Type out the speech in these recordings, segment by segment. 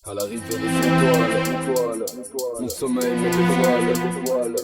À l'arrivée des étoiles, mon sommeil met des voiles,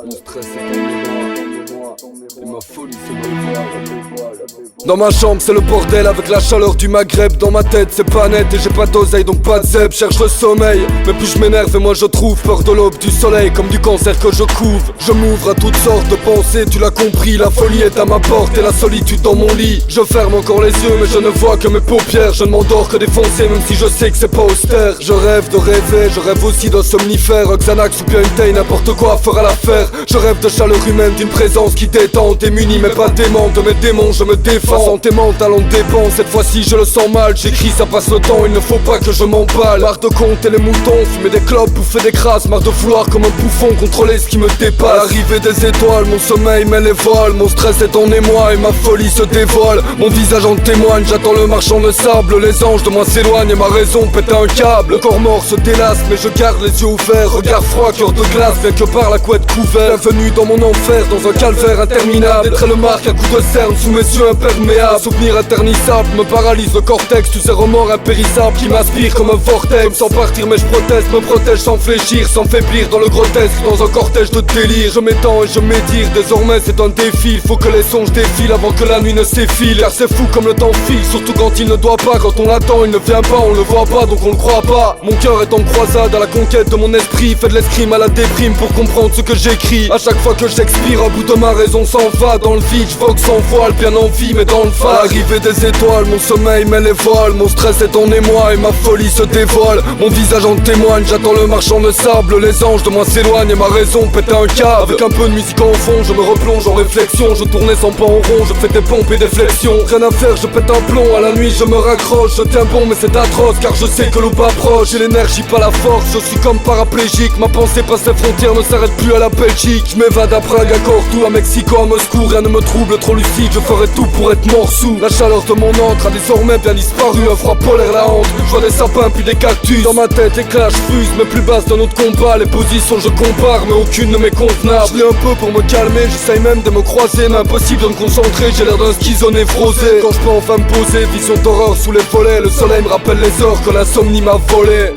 mon stress est en moi, et ma folie se dévoile. Dans ma chambre c'est le bordel avec la chaleur du Maghreb. Dans ma tête c'est pas net et j'ai pas d'oseille donc pas de zèbre. Cherche le sommeil, mais plus je m'énerve et moi je trouve peur de l'aube du soleil comme du cancer que je couve. Je m'ouvre à toutes sortes de pensées, tu l'as compris. La folie est à ma porte et la solitude dans mon lit. Je ferme encore les yeux mais je ne vois que mes paupières. Je ne m'endors que défoncé même si je sais que c'est pas austère. Je rêve de rêver, je rêve aussi d'un somnifère. Xanax ou bien une taille, n'importe quoi fera l'affaire. Je rêve de chaleur humaine, d'une présence qui détend. Démuni mais pas dément, de mes démons je me défends. Ma santé mentale en dépend, cette fois-ci je le sens mal. J'écris ça passe le temps, il ne faut pas que je m'emballe. Marre de compter les moutons, fumer des clopes, bouffer des crasses. Marre de vouloir comme un bouffon contrôler ce qui me dépasse. À l'arrivée des étoiles, mon sommeil met les voiles. Mon stress est en émoi et ma folie se dévoile. Mon visage en témoigne, j'attends le marchand de sable. Les anges de moi s'éloignent et ma raison pète un câble. Le corps mort se délasse mais je garde les yeux ouverts. Regard froid, cœur de glace, bien que par la couette couverte. Bienvenue dans mon enfer, dans un calvaire interminable. Des traits le marque à coups de cerne sous mes yeux imperméables. Souvenir internissable me paralyse le cortex. Tous ces remords impérissables qui m'aspirent comme un vortex. Sans partir mais je proteste, me protège sans fléchir, sans faiblir dans le grotesque, dans un cortège de délire. Je m'étends et je m'étire, désormais c'est un défi. Il faut que les songes défilent avant que la nuit ne s'effile. Car c'est fou comme le temps file, surtout quand il ne doit pas. Quand on l'attend il ne vient pas, on le voit pas donc on le croit pas. Mon cœur est en croisade à la conquête de mon esprit. Fait de l'escrime à la déprime pour comprendre ce que j'écris. À chaque fois que j'expire, un bout de ma raison s'en va dans le vide. Je vogue sans voile, bien en vie mais dans le phare. À l'arrivée des étoiles, mon sommeil met les voiles. Mon stress est en émoi et ma folie se dévoile. Mon visage en témoigne, j'attends le marchand de sable. Les anges de moi s'éloignent et ma raison pète un câble. Avec un peu de musique en fond, je me replonge en réflexion. Je tournais sans pas en rond, je fais des pompes et des flexions. Rien à faire, je pète un plomb, à la nuit je me raccroche. Je tiens bon mais c'est atroce car je sais que l'aube approche. J'ai l'énergie pas la force, je suis comme paraplégique. Ma pensée passe les frontières, ne s'arrête plus à la Belgique. Je m'évade à Prague, à Cordoue, à Mexico, à Moscou. Rien ne me trouble, trop lucide, je ferai tout pour être mort sous. La chaleur de mon encre a désormais bien disparu. Un froid polaire la honte, je vois des sapins puis des cactus. Dans ma tête éclats, je fuse, mais plus basse d'un autre combat. Les positions je compare, mais aucune ne m'est convenable. Je lis un peu pour me calmer, j'essaye même de me croiser. Mais impossible de me concentrer, j'ai l'air d'un schizo névrosé. Quand je peux enfin me poser, vision d'horreur sous les volets. Le soleil me rappelle les heures que l'insomnie m'a volé.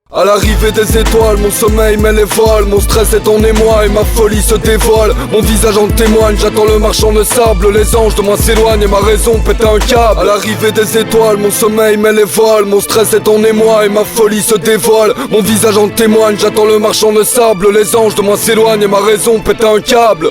À l'arrivée des étoiles, mon sommeil met les voiles. Mon stress est en émoi et ma folie se dévoile. Mon visage en témoigne, j'attends le marchand de sable. Les anges de moi s'éloignent et ma raison pète un câble. À l'arrivée des étoiles, mon sommeil met les voiles. Mon stress est en émoi et ma folie se dévoile. Mon visage en témoigne, j'attends le marchand de sable. Les anges de moi s'éloignent et ma raison pète un câble.